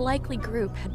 unlikely group had.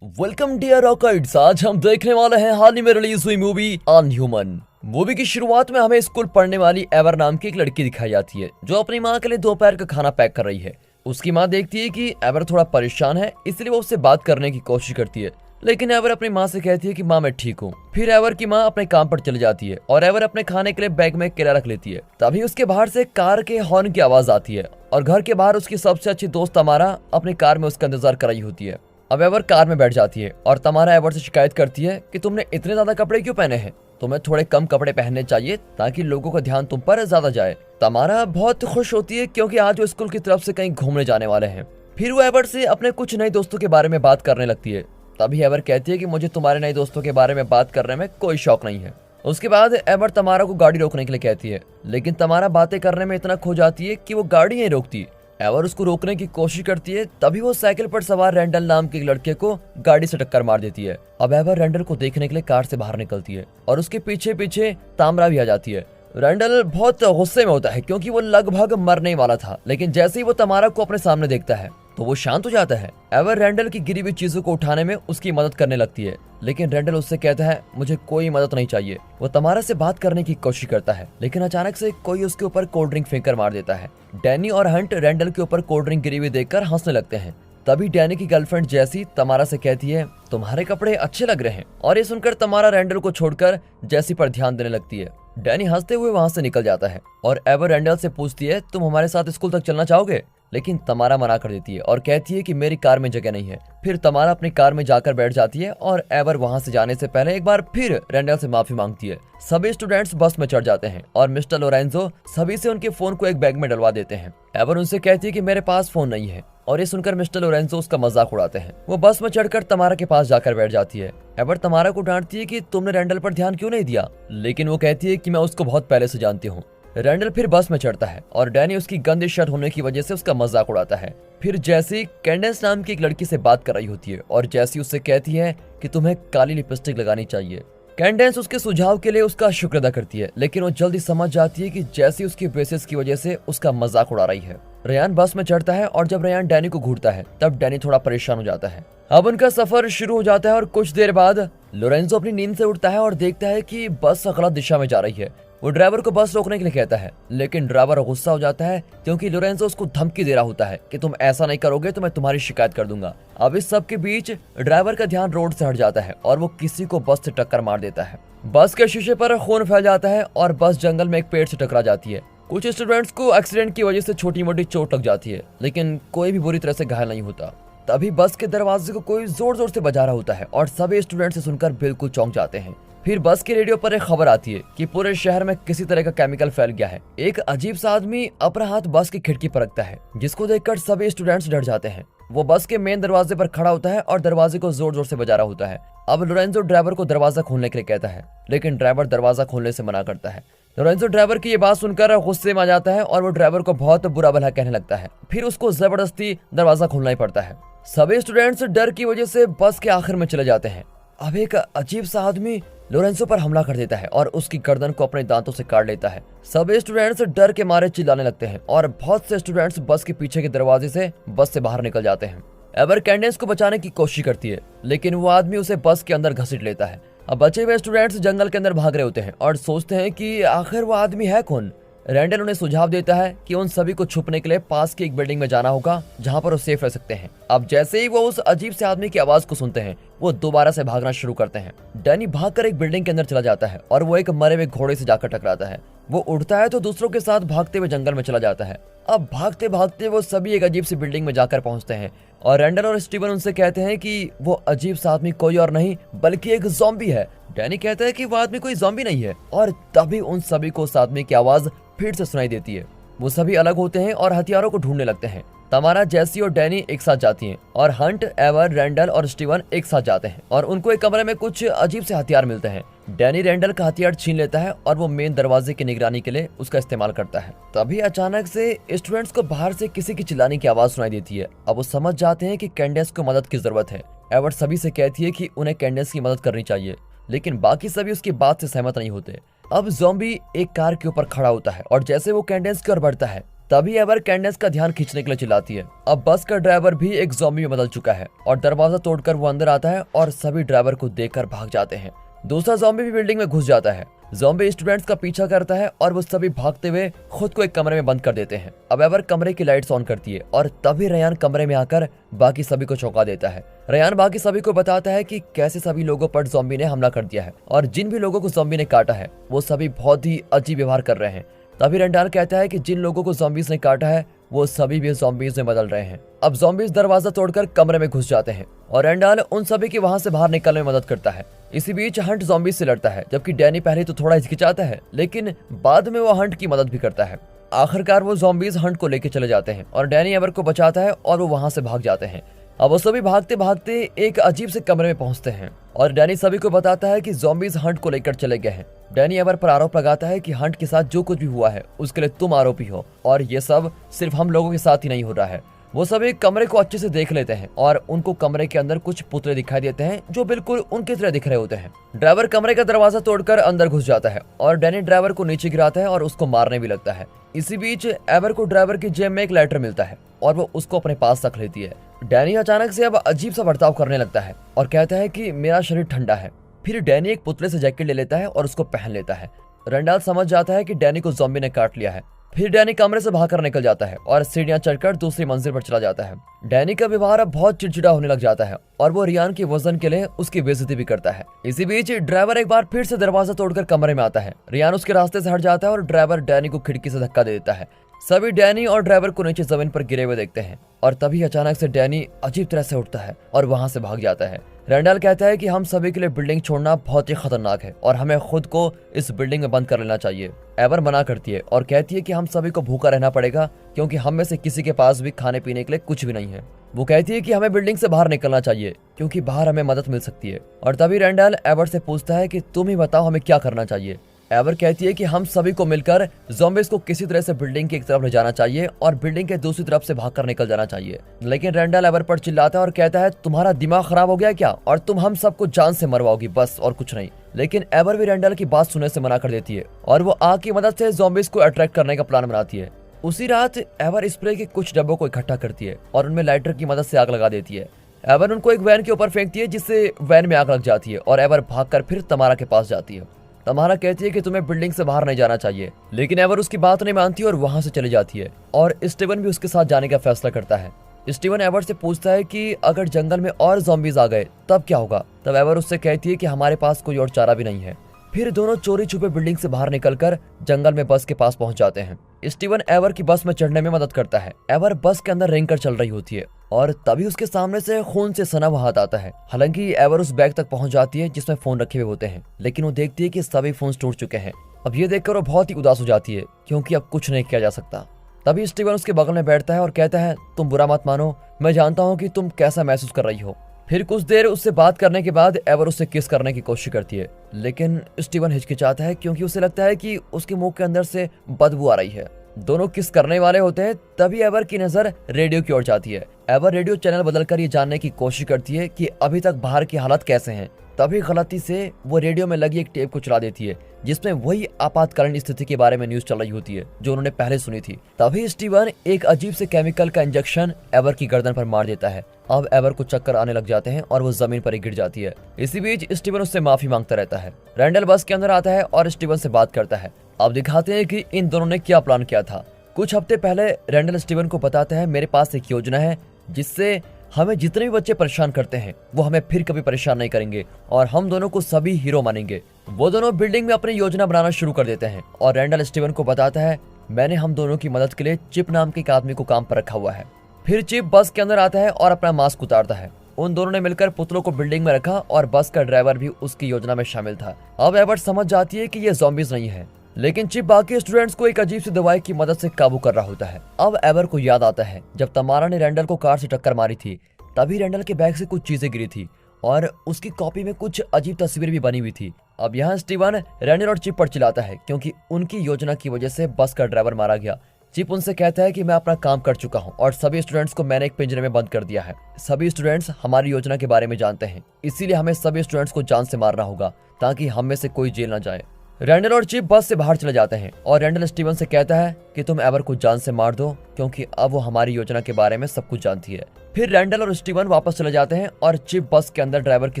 Welcome dear rockets. आज हम देखने वाले हैं हाल ही में रिलीज हुई मूवी अनह्यूमन। मूवी की शुरुआत में हमें स्कूल पढ़ने वाली एवर नाम की एक लड़की दिखाई जाती है जो अपनी माँ के लिए दोपहर का खाना पैक कर रही है। उसकी माँ देखती है कि एवर थोड़ा परेशान है, इसलिए वो उससे बात करने की कोशिश करती है, लेकिन एवर अपनी माँ से कहती है कि माँ मैं ठीक हूँ। फिर एवर की माँ अपने काम पर चली जाती है और एवर अपने खाने के लिए बैग में केला रख लेती है। तभी उसके बाहर से कार के हॉर्न की आवाज आती है और घर के बाहर उसकी सबसे अच्छी दोस्त तमारा अपनी कार में उसका इंतजार कर रही होती है। अब एवर कार में बैठ जाती है और तमारा एवर से शिकायत करती है कि तुमने इतने ज्यादा कपड़े क्यों पहने हैं, तुम्हें थोड़े कम कपड़े पहनने चाहिए ताकि लोगों का ध्यान तुम पर ज्यादा जाए। तमारा बहुत खुश होती है क्योंकि आज वो स्कूल की तरफ से कहीं घूमने जाने वाले हैं। फिर वो एवर से अपने कुछ नए दोस्तों के बारे में बात करने लगती है। तभी एवर कहती है कि मुझे तुम्हारे नए दोस्तों के बारे में बात करने में कोई शौक नहीं है। उसके बाद एवर तमारा को गाड़ी रोकने के लिए कहती है, लेकिन तमारा बातें करने में इतना खो जाती है कि वो गाड़ी नहीं रोकती। एवर उसको रोकने की कोशिश करती है, तभी वो साइकिल पर सवार रैंडल नाम के एक लड़के को गाड़ी से टक्कर मार देती है। अब एवर रैंडल को देखने के लिए कार से बाहर निकलती है और उसके पीछे पीछे तामरा भी आ जाती है। रैंडल बहुत गुस्से में होता है क्योंकि वो लगभग मरने वाला था, लेकिन जैसे ही वो तमारा को अपने सामने देखता है तो वो शांत हो जाता है। एवर रैंडल की गिरी हुई चीजों को उठाने में उसकी मदद करने लगती है, लेकिन रैंडल उससे कहता है मुझे कोई मदद नहीं चाहिए। वो तमारा से बात करने की कोशिश करता है, लेकिन अचानक से कोई उसके ऊपर कोल्ड ड्रिंक फेंक कर मार देता है। डैनी और हंट रैंडल के ऊपर कोल्ड ड्रिंक गिरी हुई देखकर हंसने लगते हैं। तभी डैनी की गर्लफ्रेंड जैसी तमारा से कहती है तुम्हारे कपड़े अच्छे लग रहे हैं, और ये सुनकर तमारा रैंडल को छोड़कर जैसी पर ध्यान देने लगती है। डैनी हंसते हुए वहां से निकल जाता है और एवर रैंडल से पूछती है तुम हमारे साथ स्कूल तक चलना चाहोगे, लेकिन तमारा मना कर देती है और कहती है कि मेरी कार में जगह नहीं है। फिर तमारा अपनी कार में जाकर बैठ जाती है और एवर वहां से जाने से पहले एक बार फिर रैंडल से माफी मांगती है। सभी स्टूडेंट्स बस में चढ़ जाते हैं और मिस्टर लोरेंजो सभी से उनके फोन को एक बैग में डलवा देते हैं। एवर उनसे कहती है कि मेरे पास फोन नहीं है, और ये सुनकर मिस्टर लोरेंजो उसका मजाक उड़ाते हैं। वो बस में चढ़कर तमारा के पास जाकर बैठ जाती है। एवर तमारा को डांटती है कि तुमने रैंडल पर ध्यान क्यों नहीं दिया, लेकिन वो कहती है कि मैं उसको बहुत पहले से जानती हूँ। रैंडल फिर बस में चढ़ता है और डैनी उसकी गंदी शर्ट होने की वजह से उसका मजाक उड़ाता है। फिर जैसी कैंडेंस नाम की एक लड़की से बात कर रही होती है और जैसी उससे कहती है कि तुम्हें काली लिपस्टिक लगानी चाहिए। कैंडेंस उसके सुझाव के लिए उसका शुक्र अदा करती है, लेकिन वो जल्दी समझ जाती है कि जैसी उसकी बेसिस की वजह से उसका मजाक उड़ा रही है। रेयान बस में चढ़ता है और जब रेयान डैनी को घूरता है तब डैनी थोड़ा परेशान हो जाता है। अब उनका सफर शुरू हो जाता है और कुछ देर बाद लोरेंजो अपनी नींद से उठता है और देखता है कि बस गलत दिशा में जा रही है। वो ड्राइवर को बस रोकने के लिए कहता है, लेकिन ड्राइवर गुस्सा हो जाता है क्योंकि लोरेंजो उसको धमकी दे रहा होता है कि तुम ऐसा नहीं करोगे तो मैं तुम्हारी शिकायत कर दूंगा। अब इस सब के बीच ड्राइवर का ध्यान रोड से हट जाता है और वो किसी को बस से टक्कर मार देता है। बस के शीशे पर खून फैल जाता है और बस जंगल में एक पेड़ से टकरा जाती है। कुछ स्टूडेंट्स को एक्सीडेंट की वजह से छोटी मोटी चोट लग जाती है, लेकिन कोई भी बुरी तरह से घायल नहीं होता। तभी बस के दरवाजे को कोई जोर जोर से बजा रहा होता है और सभी स्टूडेंट से सुनकर बिल्कुल चौंक जाते हैं। फिर बस के रेडियो पर एक खबर आती है कि पूरे शहर में किसी तरह का केमिकल फैल गया है। एक अजीब सा आदमी अपना हाथ बस की खिड़की पर रखता है, जिसको देखकर सभी स्टूडेंट्स डर जाते हैं। वो बस के मेन दरवाजे पर खड़ा होता है और दरवाजे को जोर जोर से बजा रहा होता है। अब लोरेंजो ड्राइवर को दरवाजा खोलने के लिए कहता है, लेकिन ड्राइवर दरवाजा खोलने से मना करता है। लोरेंजो ड्राइवर की ये बात सुनकर गुस्से में आ जाता है और वो ड्राइवर को बहुत बुरा भला कहने लगता है। फिर उसको जबरदस्ती दरवाजा खोलना ही पड़ता है। सभी स्टूडेंट्स डर की वजह से बस के आखिर में चले जाते हैं। अब एक अजीब सा आदमी लोरेंजो पर हमला कर देता है और उसकी गर्दन को अपने दांतों से काट लेता है। सभी स्टूडेंट्स डर के मारे चिल्लाने लगते हैं और बहुत से स्टूडेंट्स बस के पीछे के दरवाजे से बस से बाहर निकल जाते हैं। एवर कैंडेंस को बचाने की कोशिश करती है, लेकिन वो आदमी उसे बस के अंदर घसीट लेता है। अब बचे हुए स्टूडेंट्स जंगल के अंदर भाग रहे होते हैं और सोचते हैं कि आखिर वो आदमी है कौन। रैंडल उन्हें सुझाव देता है कि उन सभी को छुपने के लिए पास की एक बिल्डिंग में जाना होगा जहां पर वो सेफ रह सकते हैं। अब जैसे ही वो उस अजीब से आदमी की आवाज को सुनते हैं, वो दोबारा से भागना शुरू करते हैं। डैनी भागकर एक बिल्डिंग के अंदर चला जाता है और वो एक मरे हुए घोड़े से जाकर टकराता है। वो उठता है तो दूसरों के साथ भागते हुए जंगल में चला जाता है। अब भागते भागते वो सभी एक अजीब सी बिल्डिंग में जाकर पहुंचते हैं और रैंडल और स्टीवन उनसे कहते हैं कि वो अजीब सा आदमी कोई और नहीं बल्कि एक ज़ॉम्बी है। डैनी कहता है कि वो आदमी कोई ज़ॉम्बी नहीं है, और तभी उन सभी को उस आदमी की आवाज फिर से सुनाई देती है। वो सभी अलग होते हैं और हथियारों को ढूंढने लगते हैं। तमारा, जैसी और डैनी एक साथ जाती हैं और हंट, एवर, रैंडल और स्टीवन एक साथ जाते हैं और उनको एक कमरे में कुछ अजीब से हथियार मिलते हैं। डैनी रैंडल का हथियार छीन लेता है और वो मेन दरवाजे की निगरानी के लिए उसका इस्तेमाल करता है। तभी अचानक से स्टूडेंट्स को बाहर से किसी की चिल्लाने की आवाज सुनाई देती है। अब वो समझ जाते हैं कि कैंडेंस को मदद की जरूरत है। एवर सभी से कहती है कि उन्हें कैंडेंस की मदद करनी चाहिए, लेकिन बाकी सभी उसकी बात से सहमत नहीं होते। अब ज़ॉम्बी एक कार के ऊपर खड़ा होता है और जैसे वो कैंडेंस की ओर बढ़ता है तभी एवर कैंडेंस का ध्यान खींचने के लिए चिल्लाती है। अब बस का ड्राइवर भी एक ज़ॉम्बी में बदल चुका है और दरवाजा तोड़कर वो अंदर आता है और सभी ड्राइवर को देखकर भाग जाते हैं। दूसरा ज़ॉम्बी भी बिल्डिंग में घुस जाता है। ज़ॉम्बी स्टूडेंट्स का पीछा करता है और वो सभी भागते हुए खुद को एक कमरे में बंद कर देते हैं। अब एवर कमरे की लाइट्स ऑन करती है और तभी रेयान कमरे में आकर बाकी सभी को चौंका देता है। रेयान बाकी सभी को बताता है कि कैसे सभी लोगों पर ज़ॉम्बी ने हमला कर दिया है और जिन भी लोगों को ज़ॉम्बी ने काटा है वो सभी बहुत ही अजीब व्यवहार कर रहे हैं। तभी रेंडाल कहता है कि जिन लोगों को ज़ॉम्बीज ने काटा है वो सभी भी ज़ॉम्बीज में बदल रहे हैं। अब ज़ॉम्बीज दरवाजा तोड़कर कमरे में घुस जाते हैं और रेंडाल उन सभी की वहां से बाहर निकलने में मदद करता है। इसी बीच हंट ज़ॉम्बीज से लड़ता है, जबकि डैनी पहले तो थोड़ा हिचकिचाता है लेकिन बाद में वो हंट की मदद भी करता है। आखिरकार वो ज़ॉम्बीज हंट को लेकर चले जाते हैं और डैनी एवर को बचाता है और वो वहां से भाग जाते हैं। अब वो सभी भागते भागते एक अजीब से कमरे में पहुंचते हैं और डैनी सभी को बताता है कि ज़ॉम्बीज हंट को लेकर चले गए हैं। डैनी एवर पर आरोप लगाता है कि हंट के साथ जो कुछ भी हुआ है उसके लिए तुम आरोपी हो और ये सब सिर्फ हम लोगों के साथ ही नहीं हो रहा है। वो सभी कमरे को अच्छे से देख लेते हैं और उनको कमरे के अंदर कुछ पुतले दिखाई देते हैं जो बिल्कुल उनकी तरह दिख रहे होते हैं। ड्राइवर कमरे का दरवाजा तोड़कर अंदर घुस जाता है और डैनी ड्राइवर को नीचे गिराता है और उसको मारने भी लगता है। इसी बीच एवर को ड्राइवर की जेब में एक लेटर मिलता है और वो उसको अपने पास रख लेती है। डैनी अचानक से अब अजीब सा बर्ताव करने लगता है और कहता है कि मेरा शरीर ठंडा है। फिर डैनी एक पुतले से जैकेट ले लेता है और उसको पहन लेता है। रेंडाल समझ जाता है कि डैनी को ज़ॉम्बी ने काट लिया है। फिर डैनी कमरे से भागकर निकल जाता है और सीढ़ियां चढ़कर दूसरी मंजिल पर चला जाता है। डैनी का व्यवहार अब बहुत चिड़चिड़ा होने लग जाता है और वो रियान के वजन के लिए उसकी बेइज्जती भी करता है। इसी बीच ड्राइवर एक बार फिर से दरवाजा तोड़कर कमरे में आता है। रियान उसके रास्ते से हट जाता है और ड्राइवर डैनी को खिड़की से धक्का दे देता है। सभी डैनी और ड्राइवर को नीचे जमीन पर गिरे हुए देखते हैं और तभी अचानक से डैनी अजीब तरह से उठता है और वहां से भाग जाता है। रेंडाल कहता है कि हम सभी के लिए बिल्डिंग छोड़ना बहुत ही खतरनाक है और हमें खुद को इस बिल्डिंग में बंद कर लेना चाहिए। एवर मना करती है और कहती है कि हम सभी को भूखा रहना पड़ेगा क्योंकि हम में से किसी के पास भी खाने पीने के लिए कुछ भी नहीं है। वो कहती है कि हमें बिल्डिंग से बाहर निकलना चाहिए क्योंकि बाहर हमें मदद मिल सकती है। और तभी रेंडाल एवर से पूछता है कि तुम ही बताओ हमें क्या करना चाहिए। एवर कहती है कि हम सभी को मिलकर ज़ॉम्बीज को किसी तरह से बिल्डिंग की एक तरफ ले जाना चाहिए और बिल्डिंग के दूसरी तरफ से भागकर निकल जाना चाहिए। लेकिन रेंडाल एवर पर चिल्लाता है और कहता है तुम्हारा दिमाग खराब हो गया क्या और तुम हम सबको जान से मरवाओगी, बस और कुछ नहीं। लेकिन एवर भी रेंडाल की बात सुनने से मना कर देती है और वो आग की मदद से ज़ॉम्बीज को अट्रैक्ट करने का प्लान बनाती है। उसी रात एवर स्प्रे के कुछ डब्बों को इकट्ठा करती है और उनमें लाइटर की मदद से आग लगा देती है। एवर उनको एक वैन के ऊपर फेंकती है जिससे वैन में आग लग जाती है और एवर भागकर फिर तमारा के पास जाती है। तमारा कहती है कि तुम्हें बिल्डिंग से बाहर नहीं जाना चाहिए, लेकिन एवर उसकी बात नहीं मानती और वहां से चली जाती है और स्टीवन भी उसके साथ जाने का फैसला करता है। स्टीवन एवर से पूछता है कि अगर जंगल में और ज़ॉम्बीज आ गए तब क्या होगा। तब एवर उससे कहती है कि हमारे पास कोई और चारा भी नहीं है। फिर दोनों चोरी छुपे बिल्डिंग से बाहर निकलकर जंगल में बस के पास पहुंच जाते हैं। स्टीवन एवर की बस में चढ़ने में मदद करता है। एवर बस के अंदर रेंग कर चल रही होती है और तभी उसके सामने से खून से सना हुआ हाथ आता है। हालांकि एवर उस बैग तक पहुंच जाती है जिसमें फोन रखे हुए होते हैं, लेकिन वो देखती है कि सभी फोन टूट चुके हैं। अब ये देखकर वो बहुत ही उदास हो जाती है क्योंकि अब कुछ नहीं किया जा सकता। तभी स्टीवन उसके बगल में बैठता है और कहता है तुम बुरा मत मानो, मैं जानता हूँ कि तुम कैसा महसूस कर रही हो। फिर कुछ देर उससे बात करने के बाद एवर उससे किस करने की कोशिश करती है, लेकिन स्टीवन हिचकिचाता है क्योंकि उसे लगता है कि उसके मुंह के अंदर से बदबू आ रही है। दोनों किस करने वाले होते हैं तभी एवर की नजर रेडियो की ओर जाती है। एवर रेडियो चैनल बदलकर ये जानने की कोशिश करती है कि अभी तक बाहर की हालत कैसे हैं। तभी गलती से वो रेडियो में लगी एक टेप को चला देती है जिसमें वही आपातकालीन स्थिति के बारे में न्यूज चल रही होती है जो उन्होंने पहले सुनी थी। तभी स्टीवन एक अजीब से केमिकल का इंजेक्शन एवर की गर्दन पर मार देता है। अब एवर को चक्कर आने लग जाते हैं और वो जमीन पर ही गिर जाती है। इसी बीच स्टीवन उससे माफी मांगता रहता है। रेंडल बस के अंदर आता है और स्टीवन से बात करता है। अब दिखाते हैं कि इन दोनों ने क्या प्लान किया था। कुछ हफ्ते पहले रेंडल स्टीवन को बताता है मेरे पास एक योजना है जिससे हमें जितने भी बच्चे परेशान करते हैं वो हमें फिर कभी परेशान नहीं करेंगे और हम दोनों को सभी हीरो मानेंगे। वो दोनों बिल्डिंग में अपनी योजना बनाना शुरू कर देते हैं और रेंडल स्टीवन को बताता है मैंने हम दोनों की मदद के लिए चिप नाम के एक आदमी को काम पर रखा हुआ है। फिर चिप बस के अंदर आता है और अपना मास्क उतारता है। उन दोनों ने मिलकर पुतलों को बिल्डिंग में रखा और बस का ड्राइवर भी उसकी योजना में शामिल था। अब एवर समझ जाती है कि ये ज़ॉम्बीज नहीं है, लेकिन चिप बाकी स्टूडेंट्स को एक अजीब सी दवाई की मदद से काबू कर रहा होता है। अब एवर को याद आता है जब तमारा ने रेंडल को कार से टक्कर मारी थी तभी रेंडल के बैग से कुछ चीजें गिरी थी और उसकी कॉपी में कुछ अजीब तस्वीर भी बनी हुई थी। अब यहाँ स्टीवन रेंडल और चिप पर चिल्लाता है क्योंकि उनकी योजना की वजह से बस का ड्राइवर मारा गया। चिप उनसे कहता है कि मैं अपना काम कर चुका हूँ और सभी स्टूडेंट्स को मैंने एक पिंजरे में बंद कर दिया है। सभी स्टूडेंट्स हमारी योजना के बारे में जानते हैं, इसीलिए हमें सभी स्टूडेंट्स को जान से मारना होगा ताकि हम में से कोई जेल न जाए। रैंडल और चिप बस से बाहर चले जाते हैं और रैंडल स्टीवन से कहता है कि तुम एवर को जान से मार दो क्योंकि अब वो हमारी योजना के बारे में सब कुछ जानती है। फिर रैंडल और स्टीवन वापस चले जाते हैं और चिप बस के अंदर ड्राइवर की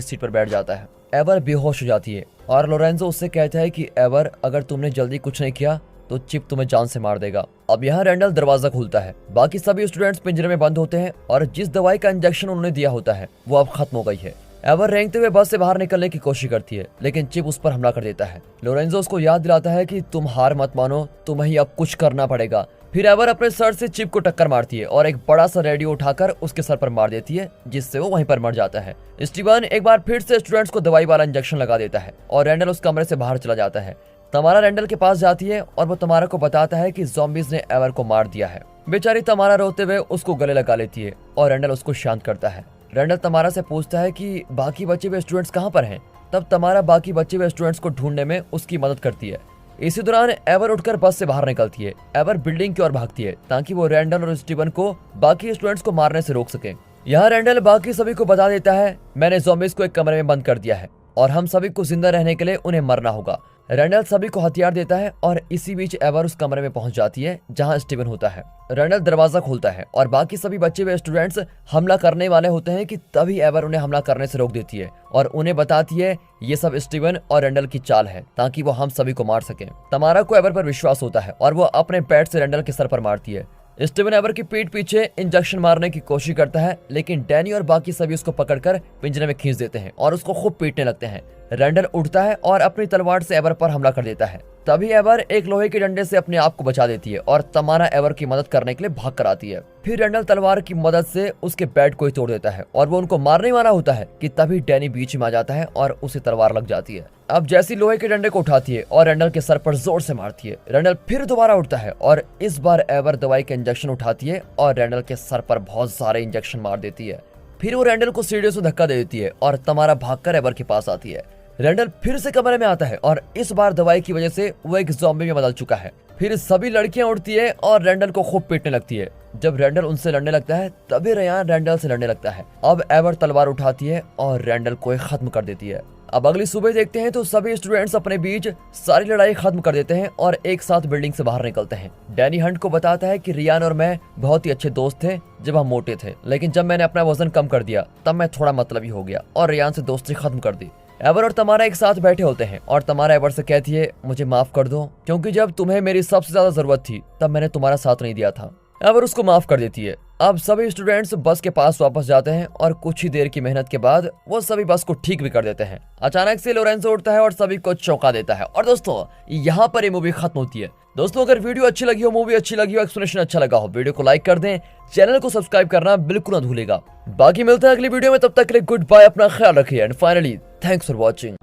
सीट पर बैठ जाता है। एवर बेहोश हो जाती है और लोरेंजो उससे कहता है कि एवर, अगर तुमने जल्दी कुछ नहीं किया तो चिप तुम्हें जान से मार देगा। अब यहाँ रैंडल दरवाजा खोलता है। बाकी सभी स्टूडेंट्स पिंजरे में बंद होते हैं और जिस दवाई का इंजेक्शन उन्होंने दिया होता है वो अब खत्म हो गई है। एवर रेंगते हुए बस से बाहर निकलने की कोशिश करती है लेकिन चिप उस पर हमला कर देता है। लोरेंजो उसको याद दिलाता है कि तुम हार मत मानो, तुम्हें ही अब कुछ करना पड़ेगा। फिर एवर अपने सर से चिप को टक्कर मारती है और एक बड़ा सा रेडियो उठाकर उसके सर पर मार देती है, जिससे वो वहीं पर मर जाता है। स्टीवन एक बार फिर से स्टूडेंट्स को दवाई वाला इंजेक्शन लगा देता है और रैंडल उस कमरे से बाहर चला जाता है। तमारा रैंडल के पास जाती है और वो तमारा को बताता है कि ज़ॉम्बीज ने एवर को मार दिया है। बेचारी तमारा रोते हुए उसको गले लगा लेती है और रैंडल उसको शांत करता है। रैंडल तमारा से पूछता है कि बाकी बचे हुए स्टूडेंट्स कहाँ पर हैं। तब तमारा बाकी बचे हुए स्टूडेंट्स को ढूंढने में उसकी मदद करती है। इसी दौरान एवर उठकर बस से बाहर निकलती है। एवर बिल्डिंग की ओर भागती है ताकि वो रैंडल और स्टीवन को बाकी स्टूडेंट्स को मारने से रोक सके। यहाँ रैंडल बाकी सभी को बता देता है, मैंने ज़ॉम्बीज को एक कमरे में बंद कर दिया है और हम सभी को जिंदा रहने के लिए उन्हें मरना होगा। रैंडल सभी को हथियार देता है और इसी बीच एवर उस कमरे में पहुंच जाती है जहां स्टीवन होता है। रैंडल दरवाजा खोलता है और बाकी सभी बचे हुए स्टूडेंट्स हमला करने वाले होते हैं कि तभी एवर उन्हें हमला करने से रोक देती है और उन्हें बताती है ये सब स्टीवन और रैंडल की चाल है ताकि वो हम सभी को मार सके। तमारा को एवर पर विश्वास होता है और वो अपने पैड से रैंडल के सर पर मारती है। स्टीवन एवर की पीठ पीछे इंजेक्शन मारने की कोशिश करता है लेकिन डैनी और बाकी सभी उसको पकड़कर पिंजरे में खींच देते हैं और उसको खूब पीटने लगते हैं। रैंडल उठता है और अपनी तलवार से एवर पर हमला कर देता है। तभी एवर एक लोहे के डंडे से अपने आप को बचा देती है और तमारा एवर की मदद करने के लिए भाग कर आती है। फिर रैंडल तलवार की मदद से उसके बेड को ही तोड़ देता है और वो उनको मारने वाला होता है कि तभी डैनी बीच में आ जाता है और उसे तलवार लग जाती है। अब जैसी लोहे के डंडे को उठाती है और रैंडल के सर पर जोर से मारती है। रैंडल फिर दोबारा उठता है और इस बार एवर दवाई के इंजेक्शन उठाती है और रैंडल के सर पर बहुत सारे इंजेक्शन मार देती है। फिर वो रैंडल को सीढ़ियों से धक्का दे देती है और तमारा भागकर एवर के पास आती है। रैंडल फिर से कमरे में आता है और इस बार दवाई की वजह से वो एक ज़ॉम्बी में बदल चुका है। फिर सभी लड़कियां उठती है और रैंडल को खूब पीटने लगती है। जब रैंडल उनसे लड़ने लगता है तभी रेयान रैंडल से लड़ने लगता है। अब एवर तलवार उठाती है और रैंडल को खत्म कर देती है। अब अगली सुबह देखते हैं तो सभी स्टूडेंट्स अपने बीच सारी लड़ाई खत्म कर देते हैं और एक साथ बिल्डिंग से बाहर निकलते हैं। डैनी हंट को बताता है कि रियान और मैं बहुत ही अच्छे दोस्त थे जब हम मोटे थे, लेकिन जब मैंने अपना वजन कम कर दिया तब मैं थोड़ा मतलबी हो गया और रियान से दोस्ती खत्म कर दी। एवर और तमारा एक साथ बैठे होते हैं और तमारा एवर से कहती है, मुझे माफ कर दो क्योंकि जब तुम्हें मेरी सबसे ज्यादा जरूरत थी तब मैंने तुम्हारा साथ नहीं दिया था। एवर उसको माफ कर देती है। अब सभी स्टूडेंट्स बस के पास वापस जाते हैं और कुछ ही देर की मेहनत के बाद वो सभी बस को ठीक भी कर देते हैं। अचानक से लोरेंजो उठता है और सभी को चौंका देता है। और दोस्तों यहाँ पर ये मूवी खत्म होती है। दोस्तों अगर वीडियो अच्छी लगी हो, मूवी अच्छी लगी हो, एक्सप्लेनेशन अच्छा लगा हो, वीडियो को लाइक कर दें, चैनल को सब्सक्राइब करना बिल्कुल ना भूलेगा। बाकी मिलते हैं अगली वीडियो में, तब तक के लिए गुड बाय, अपना ख्याल रखिए and finally thanks for watching.